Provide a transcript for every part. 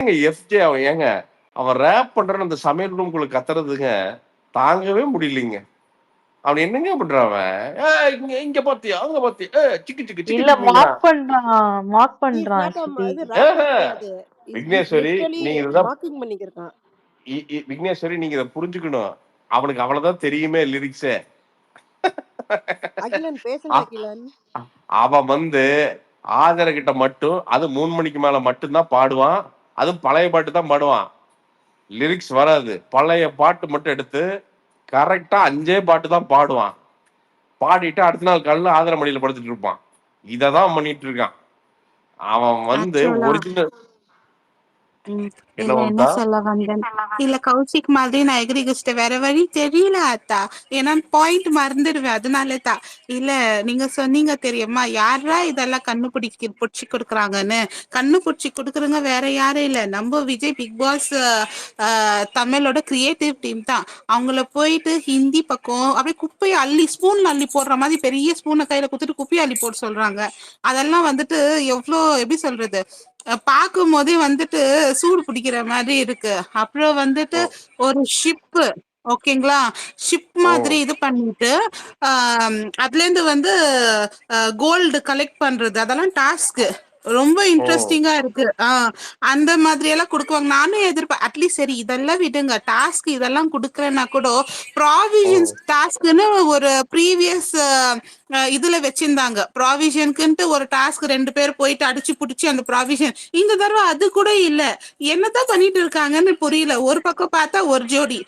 FJ அவன் ஏங்க அவன் ரேப் பண்ற அந்த சமையல் ரூம்குள்ள கத்துறதுங்க தாங்கவே முடியலைங்க. அவன் என்னங்க பண்றான் அவன்? இங்க இங்க பாத்தியா அங்க பாத்தியா சிக்கு சிக்கு சிக்கு இல்ல சிக்குங்கிறான். மார்க் He is பண்றான் not a ஸ்ருதி. இது rapper ஏஹே, கிடையாது. Is விக்னேஸ்வரி literally நீங்க இதுதான் mocking பண்ணிக்கிருக்கான். விக்னேஸ்வரி நீங்க இதை புரிஞ்சுக்கணும். அவனுக்கு அவ்வளவுதான் தெரியுமே லிரிக்ஸே. அகிலன் பேசுங்க அகிலன். அவன் வந்து ஆதர கிட்ட மட்டும் அது 3 மணிக்கு மேல மட்டும்தான் பாடுவான். அதுவும் பழைய பாட்டு தான் பாடுவான். லிரிக்ஸ் வராது. பழைய பாட்டு மட்டும் எடுத்து கரெக்டா 5 பாட்டு தான் பாடுவான். பாடிட்டு அடுத்த நாள் காலையில ஆதர மடியில படுத்துட்டு இருப்பான். இததான் பண்ணிட்டு இருக்கான் அவன் வந்து ஆக்சுவலா ஒரிஜினல். என்ன இல்ல என்ன வந்தா சொல்ல வந்தேன், இல்ல கௌசிக் மாதிரி நான் எகிரிகிச்சிட்ட வேற வழி தெரியல அத்தா. ஏன்னா பாயிண்ட் மறந்துடுவேன், அதனால தான். இல்ல நீங்க சொன்னீங்க தெரியுமா, யாரா இதெல்லாம் புடிச்சு கொடுக்குறாங்கன்னு. புடிச்சு கொடுக்குறவங்க வேற யாரும் இல்ல, நம்ம விஜய் பிக் பாஸ் தமிழோட கிரியேட்டிவ் டீம் தான். அவங்கள போயிட்டு ஹிந்தி பக்கம் அப்படியே குப்பையை அள்ளி ஸ்பூன்ல அள்ளி போடுற மாதிரி பெரிய ஸ்பூனை கையில குத்துட்டு குப்பையை அள்ளி போட சொல்றாங்க. அதெல்லாம் வந்துட்டு எவ்வளோ எப்படி சொல்றது, பார்க்கும் போதே வந்துட்டு சூடு பிடிக்கிற மாதிரி இருக்கு. அப்புறம் வந்துட்டு ஒரு ஷிப்பு, ஓகேங்களா, ஷிப் மாதிரி இது பண்ணிட்டு அதுல இருந்து வந்து கோல்டு கலெக்ட் பண்றது, அதெல்லாம் டாஸ்க் ரொம்ப இன்ட்ரெஸ்டிங்கா இருக்கு. அந்த மாதிரி எல்லாம் கொடுக்குவாங்க. நானும் எதிர்ப்பேன் அட்லீஸ்ட் சரி இதெல்லாம் விடுங்க, டாஸ்க் இதெல்லாம் கொடுக்கலன்னா கூட ப்ராவிஷன்ஸ் டாஸ்க்னு ஒரு ப்ரீவியஸ் இதுல வச்சிருந்தாங்க. ப்ராவிஷனுக்குன்ட்டு ஒரு டாஸ்க் 2 பேர் போயிட்டு அடிச்சு புடிச்சு அந்த ப்ராவிஷன். இந்த தடவை அது கூட இல்ல. என்னதான் பண்ணிட்டு இருக்காங்கன்னு புரியல. ஒரு பக்கம் பார்த்தா ஒரு ஜோடி,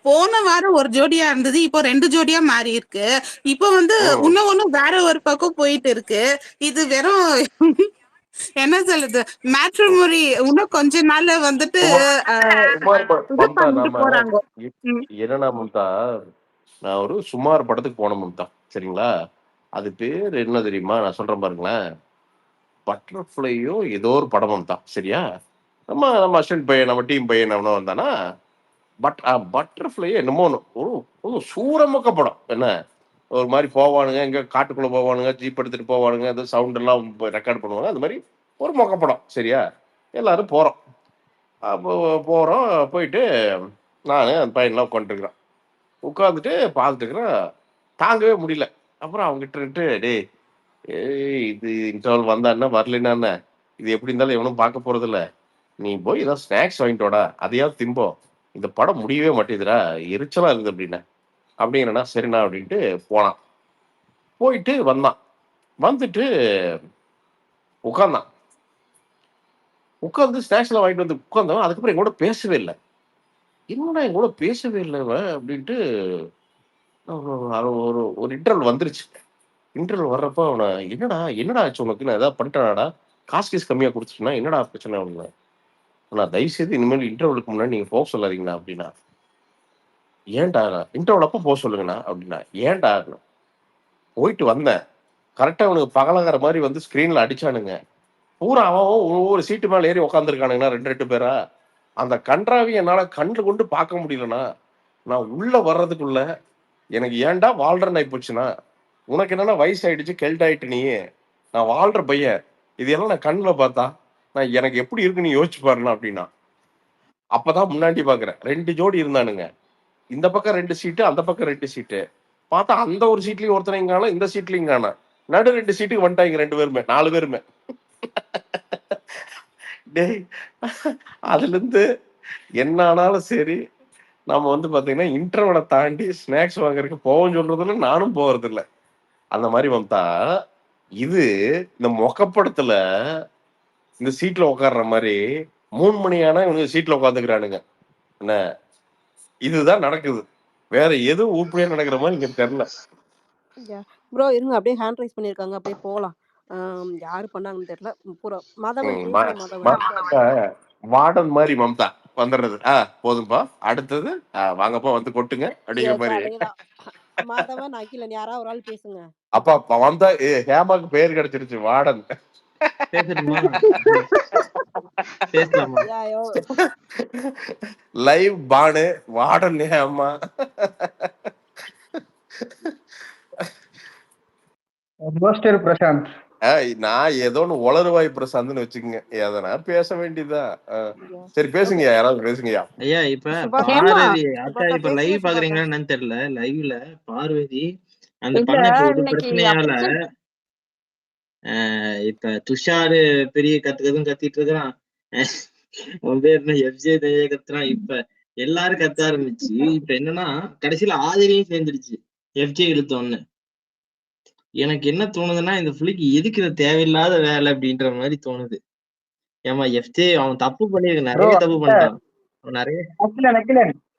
போன வாரம் ஒரு ஜோடியா இருந்தது, இப்போ 2 ஜோடியா மாறி இருக்கு. இப்போ வந்து இன்னும் வேற ஒரு பக்கம் போயிட்டு இருக்கு. இது வெறும் என்ன சொல்லுது, மேட்ரிமோனி இன்னும் கொஞ்ச நாள்ல வந்துட்டு இது பண்ணிட்டு போறாங்க. என்னன்னா மும்தா, நான் ஒரு சுமார் படத்துக்கு போன மும்தா, சரிங்களா? அது பேர் என்ன தெரியுமா? நான் சொல்றேன் பாருங்களேன். பட்டர்ஃப்ளையோ ஏதோ ஒரு படம் தான், சரியா? நம்ம நம்ம அசிஸ்டன்ட் பையன், நம்ம டீம் பையன் அவனும் வந்தானா. பட்டர்ஃப்ளை என்னமோ ஒரு சூரமொக்க படம். என்ன ஒரு மாதிரி போவானுங்க, எங்க காட்டுக்குள்ள போவானுங்க, ஜீப் எடுத்துட்டு போவானுங்க, அந்த சவுண்ட் எல்லாம் ரெக்கார்ட் பண்ணுவாங்க. அது மாதிரி ஒரு மொக்க படம், சரியா? எல்லாரும் போறோம். அப்போ போறோம், போயிட்டு நான் அந்த பையன்லாம் உட்காந்துருக்குறேன். உட்காந்துட்டு பார்த்துட்டு இருக்கிறேன், தாங்கவே முடியல. அப்புறம் அவங்ககிட்ட இருந்துட்டு, டேய் இது இன்டர்வல் வந்தா என்ன வரலன்னா என்ன, இது எப்படி இருந்தாலும் எவனும் பார்க்க போறது இல்ல, நீ போய் ஏதாவது ஸ்நாக்ஸ் வாங்கிட்டு வாடா, அதையாவது திம்போ, இந்த படம் முடியவே மாட்டேதுடா, எரிச்சலா இருக்குது அப்படின்னா. அப்படிங்கிறனா சரிண்ணா அப்படின்ட்டு போனான். போயிட்டு வந்தான். வந்துட்டு உட்கார்ந்தான். உட்காந்து ஸ்நாக்ஸ் எல்லாம் வாங்கிட்டு வந்து உட்கார்ந்தவன் அதுக்கப்புறம் எங்கூட பேசவே இல்லை. என்னடா எங்கூட பேசவே இல்லை அப்படின்ட்டு ஒரு ஒரு இன்டர்வல் வந்துருச்சு. இன்டர்வல் வர்றப்ப அவனை, என்னடா என்னடா ஆச்சு உனக்கு, நான் ஏதாவது பண்ணிட்டானாடா, காசு கீஸ் கம்மியா கொடுத்துட்டுனா என்னடா பிரச்சனை அவனுங்க, நான் தயவுசெய்து இனிமேல் இன்டர்வலுக்கு முன்னாடி நீங்க போக சொல்லாதீங்கண்ணா அப்படின்னா. ஏன்டா இன்டர்வல் அப்போ போக சொல்லுங்கண்ணா அப்படின்னா. ஏன்டா போயிட்டு வந்தேன், கரெக்டா அவனுக்கு பகலங்கிற மாதிரி வந்து ஸ்கிரீன்ல அடிச்சானுங்க. பூரா அவன் ஒவ்வொரு சீட்டு மேல ஏறி உட்காந்துருக்கானுங்கண்ணா, 2 பேரா. அந்த கன்றாவி என்னால கண்ணு கொண்டு பார்க்க முடியலண்ணா. நான் உள்ள வர்றதுக்குள்ள எனக்கு ஏன்டா வாழ்றன்னு ஆகி போச்சுன்னா, உனக்கு என்னன்னா வயசு ஆயிடுச்சு, கெல்டாயிட்டு நீ, நான் வாழ்ற பையன், இதெல்லாம் நான் கண்ணுல பார்த்தா நான் எனக்கு எப்படி இருக்குன்னு யோசிச்சு பாருண்ணா அப்படின்னா. அப்பதான் முன்னாடி பாக்குறேன் 2 ஜோடி இருந்தானுங்க. இந்த பக்கம் 2 சீட்டு, அந்த பக்கம் 2 சீட்டு. பார்த்தா அந்த ஒரு சீட்லயும் ஒருத்தனையும் காணோம், இந்த சீட்லயும் காணோம். நடு 2 சீட்டுக்கு வந்துட்டாங்க 2 பேருமே, 4 பேருமே. டேய், அதுல இருந்து என்ன ஆனாலும் சரி, நம்ம வந்து பாத்தீங்கன்னா இன்டர்வலை தாண்டி ஸ்நாக்ஸ் வாங்குறதுக்கு போவோம் சொல்றதுல நானும் போறது இல்லை. அந்த மாதிரி வந்தா இது இந்த மொக்கப்படத்துல இந்த சீட்ல உட்கார்ற மாதிரி 3 மணி ஆனா இவனுங்க சீட்ல உட்காந்துக்கிறானுங்க. என்ன இதுதான் நடக்குது, வேற எதுவும் ஊப்படியா நடக்கிற மாதிரி இங்க தெரியல. ப்ரோ இருங்க, அப்படியே ஹேண்ட் ரைஸ் பண்ணிருக்காங்க, அப்படியே போலாம். யாரு பண்ணாங்கன்னு தெரியல. பூரா மாதவன் பேசுங்க. மாதவன் வார்டன் மாதிரி மம்தா வந்துடுறது. போதும்பா, அடுத்தது வாங்கப்பா வந்து கொட்டுங்க அப்படிங்கிற மாதிரி. மாதவன் அகிலன் யாரா ஒரு ஆள் பேசுங்க. அப்பா வந்தா ஹேமாக்கு பேர் கிடைச்சிருச்சு, warden. Live Banu warden Hema. Roster Prashanth. நான் ஏதோ ஒன்று உளறுவாய் பிரசாந்த்னு வச்சுக்கோங்க, எதனா பேச வேண்டியதுதான். யா சரி ஓகே. பேசுங்கய்யா, யாராவது பேசுங்கய்யா. ஐயா இப்ப சுபாக்கா பார்வதி அக்கா சுபாக்கா இப்ப பேசுங்க லைவ் சுபாக்கா. பாக்குறீங்களா என்னன்னு தெரியல. லைவ்ல பார்வதி அந்த இல்ல பண்ண இப்ப ஒரு இன்னைக்கு பிரச்சனையால அப்பச்சன் இப்ப துஷாரு பெரிய கத்துக்கதும் கத்திட்டு இருக்கிறான். அவன் பேர் என்ன எஃப்ஜே கத்துறான். இப்ப எல்லாரும் கத்த ஆரம்பிச்சு இப்ப என்னன்னா கடைசியில ஆதிரியும் சேர்ந்துருச்சு எஃப்ஜே இழுத்தோன்னு. எனக்கு என்ன தோணுதுன்னா இந்த புள்ளிக்கு எதுக்கு இது தேவையில்லாத வேலை அப்படின்ற மாதிரி தோணுது. ஏமா எஃப்ஜே அவன் தப்பு பண்ணிருக்க, ப்ரோ நிறைய தப்பு பண்ணிட்டான் அவன் நிறைய.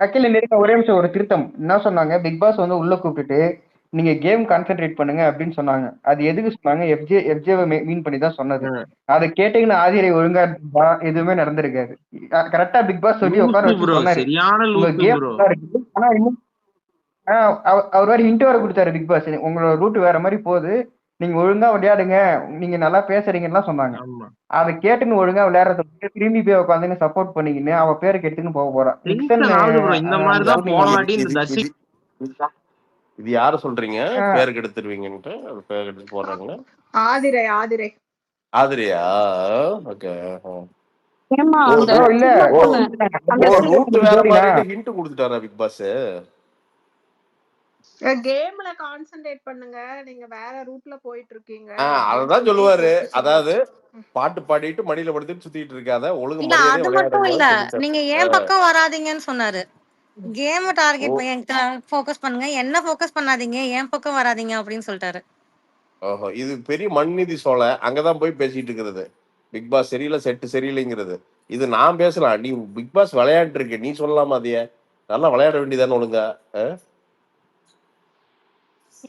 அகிலன் இருக்க ஒரே நிமிஷம் ஒரு திருத்தம். என்ன சொன்னாங்க, பிக் பாஸ் வந்து உள்ள கூப்பிட்டுட்டு நீங்க கேம் கான்சென்ட்ரேட் பண்ணுங்க அப்படின்னு சொன்னாங்க. அது எதுக்கு சொன்னாங்க, எஃப்ஜேவை மீன் பண்ணி தான் சொன்னது. அதை கேட்டீங்கன்னு ஆதிரை ஒழுங்கா இருந்தா எதுவுமே நடந்திருக்காது. கரெக்டா பிக் பாஸ் சொல்லி உட்கார லூசு வச்சு ப்ரோ, சொன்னாரு, சரியான உங்க லூசு கேம் ப்ரோ. நல்லா இருக்குது, ஆனா இன்னும் அவர் வேற ஹிண்ட் வேற கொடுத்தாரு பிக் பாஸ், உங்களோட ரூட் வேற மாதிரி போகுது, நீங்க ஒழுங்கா விளையாடுங்க, நீங்க நல்லா பேசுறீங்கன்னு சொன்னாங்க. ஆமா, அதை கேட்டுன்னு ஒழுங்கா விளையாடுறத திரும்பி போய் உட்காந்துன்னு சப்போர்ட் பண்ணிக்கின்னு அவ பேரை கெடுத்துன்னு போக போறான். நிக்சன் டென்ஷன் ஆகுது ப்ரோ. இந்த அந்த மாதிரிதான் route போன நீங்க வாட்டி இந்த இது தசி இது இது யார சொல்றீங்க? ஆஹ் பேர் கெடுத்துருவீங்கன்ட்டு அது பேர் கெடுத்து போடுறாங்க. ஆதிரை ஆதிரை ஆதிரியா? ஓகே. ஏமா ஓ அந்த bro இல்ல சின்ன ஓ பொண்ணு அந்த ஓ சின்ன ரூட் வேற ஜோடினா மாதிரின்னு ஹிண்ட் கொடுத்துட்டாரா பிக் பாஸ்? கேம்ல கான்சென்ட்ரேட் பண்ணுங்க, நீங்க வேற ரூட்ல போயிட்டு இருக்கீங்க அப்படின்னு அததான் சொல்லி சொல்லுவாரு. கூப்பிட்டு அதாவது சொன்னாரு. பாட்டு பாடிட்டு மடியில படுத்துட்டு சுத்திட்டு இருக்காத, ஒழுங்கு இல்ல மரியாதையா அது மட்டும் இல்ல, விளையாடுங்கன்னு சொல்லிட்டாரு. நீங்க ஏன் பக்கம் வராதீங்கன்னு சொன்னாரு. கேம் ஓ டார்கெட் ஃபோக்கஸ் பண்ணுங்க, என்ன ஃபோக்கஸ் பண்ணாதீங்க, ஏன் பக்கம் வராதீங்க அப்படின்னு சொல்லிட்டாரு. ஓஹோ, இது பெரிய மண்நீதி சோலை, அங்கதான் போய் பேசிட்டு இருக்கிறது. பிக் பாஸ் சரியில்லை, செட்டு சரியில்லைங்கிறது. இது நான் பேசலாம், நீ பிக் பாஸ் விளையாண்டு இருக்க, நீ சொல்லலாமா? அதைய நல்லா விளையாட வேண்டியதானே ஒழுங்கா?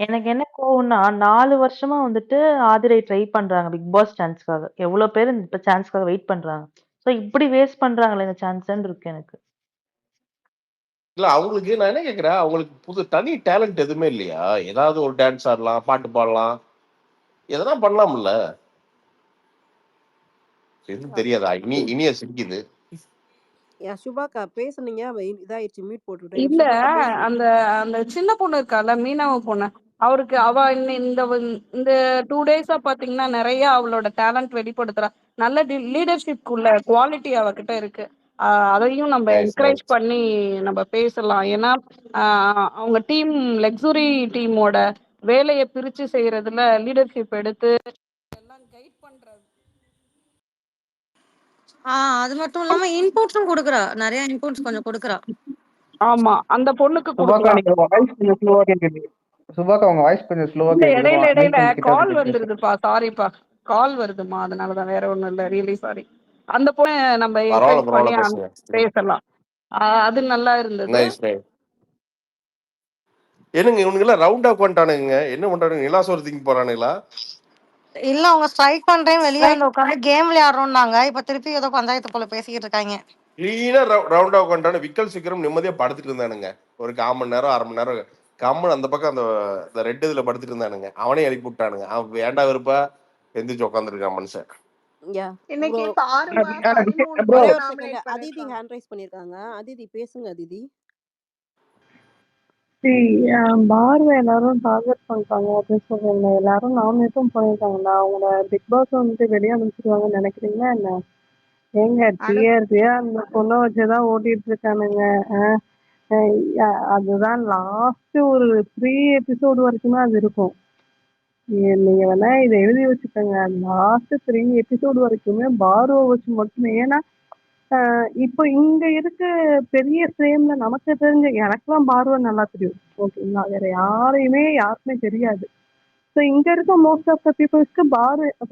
எனக்கு என்ன கோவம்னா, 4 வருஷமா வந்துட்டு ஆதிரை ட்ரை பண்றாங்க பிக் பாஸ் சான்ஸ்‌க்காக. எவ்ளோ பேரு இப்ப சான்ஸ்‌க்காக வெயிட் பண்றாங்க. ஸோ இப்படி வேஸ்ட் பண்றாங்களே இந்த சான்ஸ்ன்னு இருக்கு எனக்கு. இல்ல அவங்களுக்கு நான் என்ன கேட்கிறேன், அவங்களுக்கு புது தனி டேலண்ட் எதுவுமே இல்லையா? ஏதாவது ஒரு டான்ஸ் ஆடலாம், பாட்டு பாடலாம், எதனா பண்ணலாம்ல? எதுவும் தெரியாதா? இனிய சிரிக்குது. யா சுபாக்கா பேசுனீங்க, இதாயிடுச்சு, மியூட் போட்டுவிட்டேன். இல்ல சுபாக்கா பேசுங்க. அந்த அந்த சின்ன பொண்ணு இருக்கால, மீனவ பொண்ணு, அவருக்கு அவ இந்த 2 டேஸா பாத்தீங்கன்னா நிறைய அவளோட டேலண்ட் வெளிப்படுத்துறா. நல்ல லீடர்ஷிப் உள்ள குவாலிட்டி அவகிட்ட இருக்கு. அதையும் நம்ம நைஸ் என்கரேஜ் நைஸ். பண்ணி நம்ம பேசலாம். ஏன்னா அவங்க டீம் லக்ஸுரி டீமோட வேலையை பிரிச்சு செய்யறதுல லீடர்ஷிப் எடுத்து எல்லாம் கைட் பண்றது. அது மட்டும் இல்லாம இன்புட்ஸும் கொடுக்குறா, நிறைய இன்புட்ஸ் கொஞ்சம் கொடுக்குறா. ஆமா, அந்த பொண்ணுக்கு சுபாக்கா கொடுக்கலாம். நீங்க வாய்ஸ் கொஞ்சம் ஸ்லோவா கேக்குது. சுபாக்கா உங்க வாய்ஸ் கொஞ்சம் ஸ்லோவா இல்ல கேக்குது, இடையில மைக் இடையில கொஞ்சம் கிட்ட கால் வச்சுட்டு பேசுங்க. வந்துருதுப்பா, சாரிப்பா, கால் வருதுமா, அதனாலதான், வேற ஒண்ணும் இல்ல, ரியலி சாரி. அந்த பொண்ணு நம்ம பரவாயில்ல என்கரேஜ் பண்ணி பரவாயில்ல, பேசுங்க. பேசலாம். அது நல்லா இருந்தது. Nice nice. என்னங்க இவனுங்கெல்லாம் ரவுண்டா உட்காந்துட்டானுங்க, என்ன பண்றானுங்க? நிலாசோர் திங்க போறானுங்களா? இல்ல அவங்க ஸ்ட்ரைக் பண்றேன் வெளியே வந்து உட்காந்து கேம் விளையாடுறோம்னாங்க. இப்ப திருப்பி ஏதோ பஞ்சாயத்து போல பேசிக்கிட்டு இருக்காங்க. கிளீனா ரவுண்டா உட்காந்துட்டானு. விக்கல் சீக்கிரம் நிம்மதியா படுத்துட்டு இருந்தானுங்க ஒரு 1/4 மணி நேரம் 1/2 மணி நேரம். கம்மன் அந்த பக்கம் அந்த ரெட் இதுல படுத்துட்டு இருந்தானுங்க. அவனே எழுப்பி விட்டானுங்க. அவன் வேண்டா விருப்பா எந்திரிச்சு உட்காந்துருக்கான் மனுஷன். யா இன்னைக்கு ப்ரோ பாருங்க, 13 ப்ரோ ஒரே பேரை ஒரு செகண்ட், நாமினேட் அதிதி பண்ணிருக்காங்க. ஹேண்ட் ரைஸ் பண்ணிருக்காங்க. அதிதி பேசுங்க அதிதி. பார்வை எல்லாரும் டார்கெட் பண்றாங்க அப்படின்னு சொல்றீங்க. எல்லாரும் நாமினேட்டும் பண்ணிருக்காங்களா? அவங்கள பிக் பாஸ் வந்துட்டு வெளியே அனுப்பிச்சிருவாங்கன்னு நினைக்கிறீங்களா என்ன? ஏங்க டிஆர்பியா அந்த பொண்ணை வச்சுதான் ஓட்டிட்டு இருக்கானுங்க. அதுதான் லாஸ்ட் ஒரு 3 எபிசோடு வரைக்குமே அது இருக்கும். நீங்க வேணா இதை எழுதி வச்சுக்கோங்க, லாஸ்ட் 3 எபிசோடு வரைக்குமே பார்வை வச்சு மட்டுமே. ஏன்னா இப்போ இங்க இருக்க பெரிய ஃப்ரேம்ல நமக்கு தெரிஞ்ச, எனக்குலாம் பார்வை நல்லா தெரியும், ஓகேங்களா? வேற யாருக்குமே தெரியாது. ஸோ இங்க இருக்க மோஸ்ட் ஆஃப் த பீப்புள்ஸ்க்கு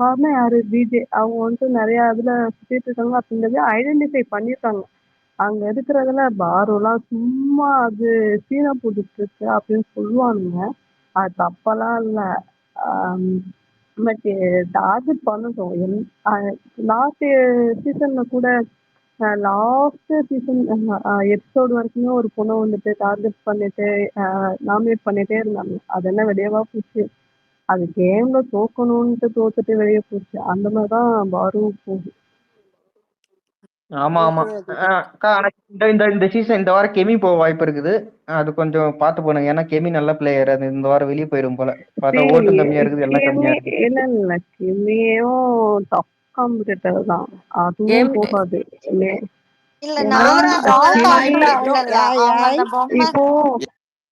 பார்னா யாரு, பிஜே, அவங்க வந்துட்டு நிறைய இதுல சுத்திட்டு இருக்காங்க அப்படிங்கிறது ஐடென்டிஃபை பண்ணியிருக்காங்க. அங்க இருக்கிறதுல பாருலாம் சும்மா அது சீனா போட்டுட்டு இருக்கு அப்படின்னு சொல்லுவானுங்க. அது தப்பெல்லாம் இல்லை. பட் டார்கெட் பண்ணட்டும். லாஸ்ட் சீசன்ல கூட லாஸ்ட் சீசன் எபிசோடு வரைக்குமே ஒரு பொண்ணை வந்துட்டு டார்கெட் பண்ணிட்டு நாமினேட் பண்ணிட்டே இருந்தாங்க. அது என்ன வெளியவா போச்சு? அது கேம்ல தோக்கணும்ட்டு தோத்துட்டு வெளியே போச்சு. அந்த மாதிரிதான் பாரு போகுது. ஆமா ஆமா. ஓகே அது. அக்கா ஆனா இந்த இந்த இந்த சீசன் இந்த வாரம் கெமி போக வாய்ப்பு இருக்குது. அது கொஞ்சம் பார்த்து போனுங்க. ஏன்னா கெமி நல்ல பிளேயர். அது இந்த வாரம் வெளியே போயிடும் போல. பார்த்தா ஓட்டும் கம்மியா இருக்குது, எல்லாம் கம்மியா இருக்குது. இல்ல கிமியும் டஃப் காம்படிட்டர் தான், அதுவும் கேம் போகாது. இல்ல ஏன்னா நான் டால் கிமி டாக்ல இல்ல இல்ல யாய் அவங்க யாய் அந்த பொம்மை இப்போ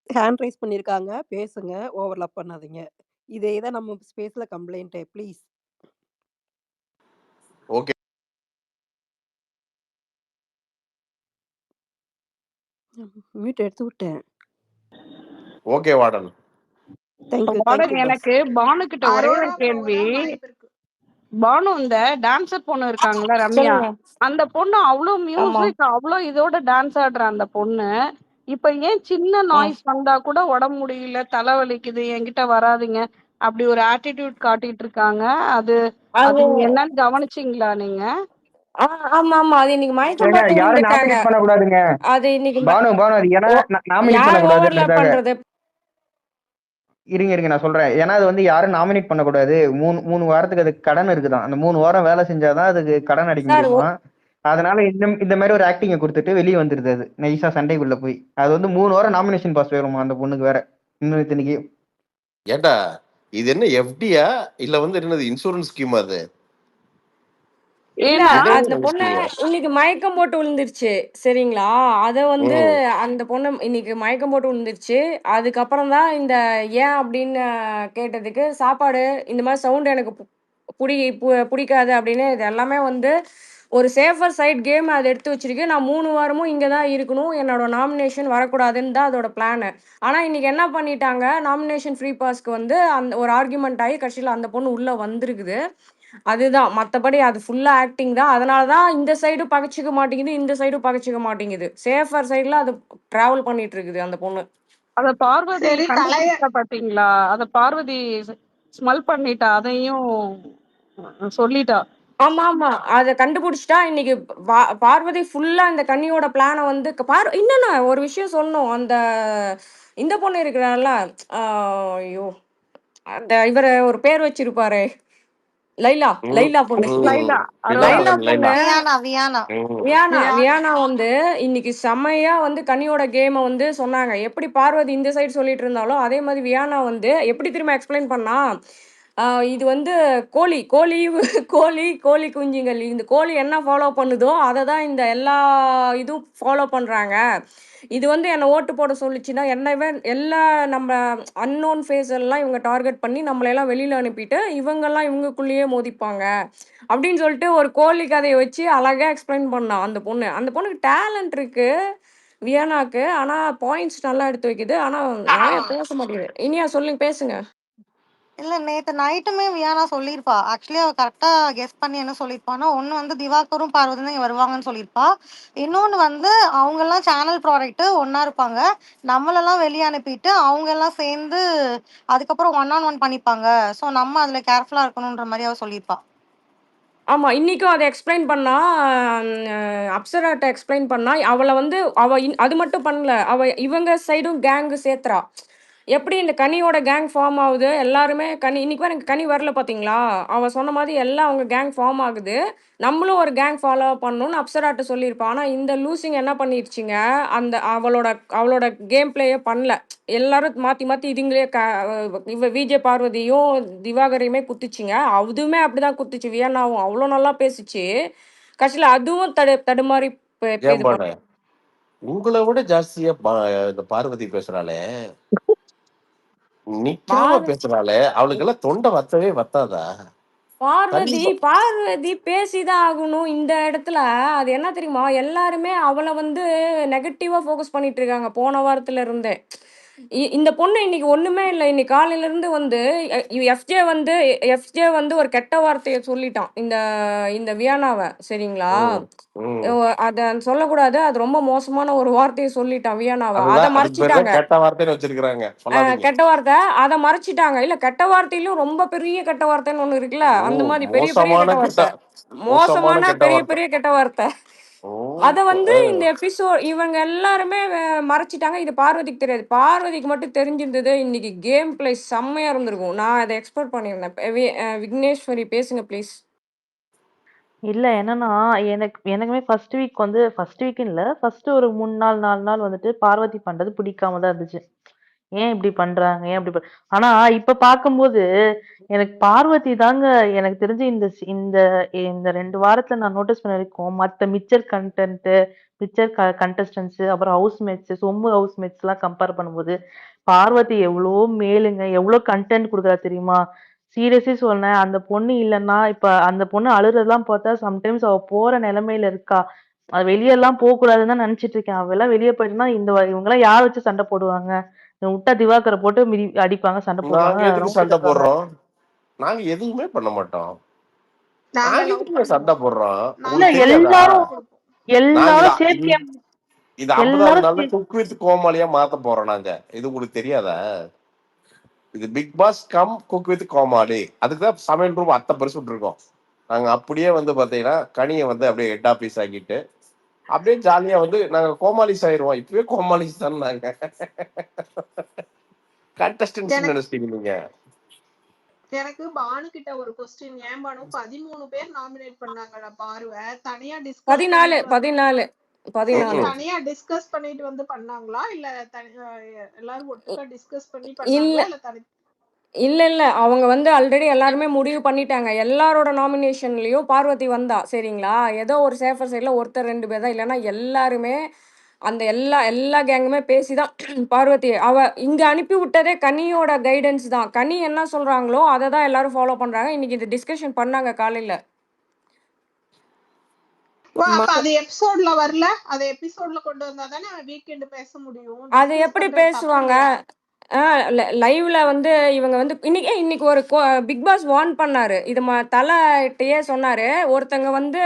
ஹேண்ட் ரைஸ் பண்ணியிருக்காங்க, பேசுங்க, ஓவர்லாப் பண்ணாதீங்க. இதே தான் நம்ம ஸ்பேஸ்ல கம்ப்ளைண்ட், ப்ளீஸ். ஓகே மியூட் எடுத்து விட்டேன். Okay warden. Thank you warden, thank you boss. எனக்கு பானு கிட்ட ஒரே ஒரு கேள்வி. பானு, இந்த டான்சர் பொண்ணு இருக்காங்கல்ல ரம்யா, சொல்லுங்க. அந்த பொண்ணு அவ்வளவு ஆமா. மியூசிக் அவ்வளவு இதோட டான்ஸ் ஆடுற அந்த பொண்ணு இப்ப ஏன் சின்ன ம். நாய்ஸ் வந்தா கூட உடம்பு முடியல, தலைவலிக்குது, என்கிட்ட வராதீங்க அப்படி ஒரு ஆட்டிடியூட் காட்டிட்டு இருக்காங்க. அது அது அது என்னன்னு கவனிச்சிங்களா நீங்க? ஆமா ஆமா. அது இன்னைக்கு மயக்கம் ஏங்க போட்டு யாரும் விழுந்துட்டாங்க. நாமினேட் பண்ணக்கூடாதுங்க. அது இன்னைக்கு பானு அது ஏன்னா நாமினேட் யார் ஓவர்லாப் பண்ணக்கூடாதுன்றதுக்காக. பண்றது? இருங்க நான் சொல்றேன். ஏன்னா அது வந்து யாரும் நாமினேட் பண்ணக்கூடாது. 3 வாரத்துக்கு அதுக்கு கடன் இருக்குதான். அந்த 3 வாரம் வேலை செஞ்சாதான் அதுக்கு கடன் அடைக்க சார் முடியுமா. அதனால இந்த மாதிரி ஒரு ஆக்டிங்கை கொடுத்துட்டு வெளியே வந்துருது. அது நைஸா சண்டைக்குள்ள போய் அது வந்து 3 வாரம் நாமினேஷன் பாஸ் வேணுமா அந்த பொண்ணுக்கு வேற இன்னும் இத்தனைக்கு. ஏண்டா இது என்ன எஃப்டியா இல்ல வந்து என்னது இன்சூரன்ஸ் ஸ்கீம்? அது இல்ல, ஏன்னா அந்த பொண்ணு இன்னைக்கு மயக்கம் போட்டு விழுந்துருச்சு சரிங்களா. அத வந்து அந்த பொண்ணு இன்னைக்கு மயக்கம் போட்டு விழுந்துருச்சு. அதுக்கப்புறம் தான் இந்த ஏன் அப்படின்னு கேட்டதுக்கு, சாப்பாடு இந்த மாதிரி சவுண்ட் எனக்கு பிடிக்காது அப்படின்னு. இது எல்லாமே வந்து ஒரு சேஃபர் சைட் கேம் அதை எடுத்து வச்சிருக்கு. நான் 3 வாரமும் இங்கே தான் இருக்கணும், என்னோட நாமினேஷன் வரக்கூடாதுன்னு தான் அதோட பிளானு. ஆனால் இன்னைக்கு என்ன பண்ணிட்டாங்க, நாமினேஷன் ஃப்ரீ பாஸ்க்கு வந்து அந்த ஒரு ஆர்குமெண்ட் ஆகி கடைசியில் அந்த பொண்ணு உள்ளே வந்திருக்குது. அதுதான், மற்றபடி அது ஃபுல்லாக ஆக்டிங் தான். அதனால தான் இந்த சைடும் பகைச்சிக்க மாட்டேங்குது, இந்த சைடும் பகைச்சிக்க மாட்டேங்குது. சேஃபர் சைடில் அது ட்ராவல் பண்ணிட்டு இருக்குது அந்த பொண்ணு. அத பார்வதி சரி கண்டுபிடிச்சா பாத்தீங்களா? அத பார்வதி ஸ்மெல் பண்ணிட்டா, அதையும் சொல்லிட்டா. ஆமா ஆமா, அதை கண்டுபிடிச்சிட்டா. இன்னைக்கு பார்வதி ஃபுல்லா இந்த கன்னியோட பிளானை வந்து இன்னொன்னு ஒரு விஷயம் சொல்லணும். அந்த இந்த பொண்ணு இருக்கிறாள்ல, ஐயோ, அந்த இவரு ஒரு பேர் வச்சிருப்பாரு, லைலா பொண்ணு. லைலா லைலா பொண்ணு வியானா வியானா வியானா வந்து இன்னைக்கு செம்மையா வந்து கனியோட கேமை வந்து சொன்னாங்க. எப்படி பார்வதி இந்த சைடு சொல்லிட்டு இருந்தாலோ அதே மாதிரி வியானா வந்து எப்படி திரும்ப எக்ஸ்பிளைன் பண்ணா, இது வந்து கோழி கோழி கோழி கோழி குஞ்சுங்கள், இந்த கோழி என்ன ஃபாலோ பண்ணுதோ அதை தான் இந்த எல்லா இதுவும் ஃபாலோ பண்றாங்க. இது வந்து என்னை ஓட்டு போட சொல்லிச்சுன்னா என்னவே எல்லா நம்ம அன்னோன் ஃபேஸ் எல்லாம் இவங்க டார்கெட் பண்ணி நம்மளையெல்லாம் வெளியில அனுப்பிட்டு இவங்கெல்லாம் இவங்களுக்குள்ளேயே மோதிப்பாங்க அப்படின்னு சொல்லிட்டு ஒரு கோழி கதையை வச்சு அழகா எக்ஸ்பிளைன் பண்ணான் அந்த பொண்ணு. அந்த பொண்ணுக்கு டேலண்ட் இருக்கு வியனாக்கு, ஆனா பாயிண்ட்ஸ் நல்லா எடுத்து வைக்குது, ஆனா நிறைய பேச மாட்டேங்குது. இனியா சொல்லுங்க, பேசுங்க. இல்ல நேத்து நைட்டுமே வியானா சொல்லியிருப்பா. ஆக்சுவலி அவ கரெக்டா கெஸ் பண்ணி என்ன சொல்லியிருப்பான்னா, ஒண்ணு வந்து திவாகரும் பார்வதி தான் இங்க வருவாங்கன்னு சொல்லியிருப்பா. இன்னொன்னு வந்து அவங்க எல்லாம் சேனல் ப்ராடக்ட் ஒன்னா இருப்பாங்க, நம்மளெல்லாம் வெளியே அனுப்பிட்டு அவங்க எல்லாம் சேர்ந்து அதுக்கப்புறம் 1-on-1 பண்ணிப்பாங்க. ஸோ நம்ம அதுல கேர்ஃபுல்லா இருக்கணும்ன்ற மாதிரி அவ சொல்லியிருப்பா. ஆமா, இன்னைக்கும் அதை எக்ஸ்பிளைன் பண்ணா. அப்சராட்ட எக்ஸ்பிளைன் பண்ணா. அவளை வந்து அது மட்டும் பண்ணல, இவங்க சைடும் கேங்கு சேர்த்துறா. எப்படி இந்த கனியோட கேங் ஃபார்ம் ஆகுது, எல்லாருமே இன்னைக்கு எனக்கு கனி வரல பாத்தீங்களா, அவ சொன்ன மாதிரி எல்லாம் அவங்க கேங் ஃபார்ம் ஆகுது, நம்மளும் ஒரு கேங் ஃபாலோ பண்ணணும்னு அப்சராட்ட சொல்லியிருப்பா. ஆனா இந்த லூசிங் என்ன பண்ணிருச்சுங்க, அந்த அவளோட கேம் பிளேயே பண்ணல. எல்லாரும் மாத்தி மாத்தி இதுங்களே இவ விஜய் பார்வதியும் திவாகரையுமே குத்துச்சுங்க. அதுவுமே அப்படிதான் குத்துச்சு. வியன்னாவும் அவ்வளோ நல்லா பேசுச்சு. கடைசியில அதுவும் தடுமாறி இது ஏன் உங்களை விட ஜாஸ்தியா இந்த பார்வதி பேசுறாளே, நிக்காம பேசுறாளே, அவளுக்கு எல்லாம் தொண்டை வத்தவே வத்தாதா? பார்வதி பேசிதான் ஆகணும் இந்த இடத்துல. அது என்ன தெரியுமா, எல்லாருமே அவளை வந்து நெகட்டிவா ஃபோக்கஸ் பண்ணிட்டு இருக்காங்க போன வாரத்துல இருந்தே. இந்த பொண்ணு இன்னைக்கு ஒண்ணுமே இல்லை. இன்னைக்கு காலையில இருந்து வந்து எஃப்ஜே வந்து ஒரு கெட்ட வார்த்தையை சொல்லிட்டான் இந்த இந்த வியானாவை, சரிங்களா. அத சொல்லக்கூடாது, அது ரொம்ப மோசமான ஒரு வார்த்தையை சொல்லிட்டான் வியானாவை. அதை மறைச்சிட்டாங்க. கெட்ட வார்த்தைன்னு வச்சிருக்காங்க, கெட்ட வார்த்தை அதை மறைச்சிட்டாங்க. இல்ல, கெட்ட வார்த்தையிலும் ரொம்ப பெரிய கெட்ட வார்த்தைன்னு ஒண்ணு இருக்குல்ல, அந்த மாதிரி பெரிய பெரிய கெட்ட வார்த்தை, மோசமான பெரிய பெரிய கெட்ட வார்த்தை. அத வந்து இந்த எபிசோட் இவங்க எல்லாருமே மறைச்சிட்டாங்க. இது பார்வதிக்கு தெரியாது, பார்வதிக்கு மட்டும் தெரிஞ்சிருந்தது. இன்னைக்கு கேம் பிளே செம்மையா இருந்திருக்கும். நான் அதை எக்ஸ்பெக்ட் பண்ணியிருந்தேன். விக்னேஸ்வரி பேசுங்க ப்ளீஸ். இல்ல என்னன்னா, எனக்குமே ஃபர்ஸ்ட் வீக் வந்து ஃபர்ஸ்ட் வீக்ன்னு இல்ல. ஃபர்ஸ்ட் ஒரு 3 நாள், 4 நாள் வந்துட்டு பார்வதி பண்றது பிடிக்காம தான் இருந்துச்சு. ஏன் இப்படி பண்றாங்க? ஏன் இப்படி ஆனா இப்ப பார்க்கும்போது, எனக்கு பார்வதி தாங்க எனக்கு தெரிஞ்சு இந்த இந்த 2 வாரத்துல நான் நோட்டீஸ் பண்ண வரைக்கும், மத்த மிச்சர் கன்டென்ட், கண்டஸ்டன்ட்ஸ் அப்புறம் ஹவுஸ்மேட்ஸ், சொம்பு ஹவுஸ்மேட்ஸ்லாம் கம்பேர் பண்ணும்போது, பார்வதி எவ்ளோ மேலுங்க. எவ்ளோ கன்டென்ட் குடுக்குறா தெரியுமா? சீரியஸ்லி சொல்றேன். அந்த பொண்ணு இல்லன்னா, இப்ப அந்த பொண்ணு அழுறதெல்லாம் பார்த்தா சம்டைம்ஸ் அவ போற நிலைமையில இருக்கா? வெளியலாம் போக்கூடாதுன்னு தான் நெனச்சுட்டு இருக்கேன். அவலாம் வெளிய போயிட்டான்னா, இவங்கலாம் யார வச்சு சண்டை போடுவாங்க? விட்டா திவாகர போட்டு அடிப்பாங்க, சண்டை போடுவாங்க. நாங்க எதுக்கு ரவுடி சண்டை கட்டுவாங்க. போடுறோம்? நாங்க எதுவுமே பண்ண மாட்டோம். நாங்க நாங்க லவ் எதுக்குங்க சண்டை பண்ணுவோம். போடுறோம்? இல்ல உங்களுக்கு தெரியாதா? எல்லாரும் நாங்க எல்லாரும் சேர்த்து இது 50வது எல்லாரும் நாள்ல குக் வித் கோமாளியா மாத்த போறோம் நாங்க. இது உங்களுக்கு தெரியாதா? இது Bigg Boss come cook with Comali. அதுக்கு தான் சமையல் ரூம் அத்தை பெருசு விட்டுருக்கோம். நாங்க அப்படியே வந்து பாத்தீங்கன்னா கனியை வந்து அப்படியே ஹெட் ஆபீஸ் ஆக்கிட்டு அப்படியே ஜாலியா வந்து நாங்க கோமாளிஸ் ஆயிருவோம். இப்பவே கோமாளிஸ் தான் நாங்க. கண்டஸ்டன்ஸ் எனக்கு நினைச்சிட்டீங்க நீங்க. எனக்கு பானு கிட்ட ஒரு கொஸ்டின். ஏன் பானு 13 பேர் நாமினேட் பண்ணாங்கடா பார்வை. தனியா டிஸ்கஸ் 14 பண்ணிட்டு வந்து 14 தனியா டிஸ்கஸ் பண்ணிட்டு வந்து பண்ணாங்களா இல்ல எல்லாரும் ஒட்டுக்கா டிஸ்கஸ் பண்ணி இல்ல பண்ணாங்களா இல்ல தனி இல்ல அவங்க வந்து ஆல்ரெடி எல்லாருமே முடிவு பண்ணிட்டாங்க. எல்லாரோட நாமினேஷன்லயும் பார்வதி வந்தா சரிங்களா. ஏதோ ஒரு சேஃபர் சைடில் ஒருத்தர் 2 பேர் தான். இல்லைன்னா எல்லாருமே அந்த எல்லா கேங்குமே பேசி தான் பார்வதி அவ இங்க அனுப்பி விட்டதே கனியோட கைடன்ஸ் தான். கனி என்ன சொல்றாங்களோ அதை தான் எல்லாரும் ஃபாலோ பண்றாங்க. இன்னைக்கு இந்த டிஸ்கஷன் பண்ணாங்க காலையில. அப்ப அது எபிசோட்ல வரல. அது எபிசோட்ல கொண்டு வந்தா தானே வீக்கெண்ட் பேச முடியும். அது எப்படி பேசுவாங்க? லைவ்ல வந்து இவங்க வந்து இன்னைக்கு ஒரு பிக் பாஸ் வார்ன் பண்ணாரு. இது தலைட்டையே சொன்னாரு. ஒருத்தங்க வந்து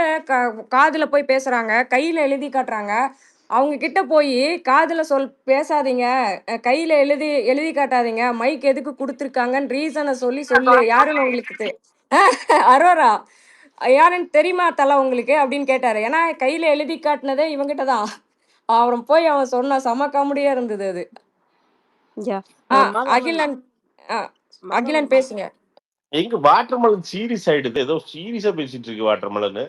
காதுல போய் பேசுறாங்க, கையில எழுதி காட்டுறாங்க. அவங்க கிட்ட போய் காதுல பேசாதீங்க, கையில எழுதி காட்டாதீங்க, மைக் எதுக்கு கொடுத்துருக்காங்கன்னு ரீசனை சொல்லு யாருன்னு உங்களுக்கு அரோரா யாருன்னு தெரியுமா தலை உங்களுக்கு அப்படின்னு கேட்டாரு. ஏன்னா கையில எழுதி காட்டினதே இவங்கிட்ட தான். அவன் போய் அவன் சொன்ன செம காமெடியா இருந்தது அது. அகிலன் பேசுங்க. எங்க வாட்டர்மெலன் சீரியஸ் ஆயிடுது. ஏதோ சீரியஸா பேசிட்டு இருக்கு வாட்டர்மெலன்.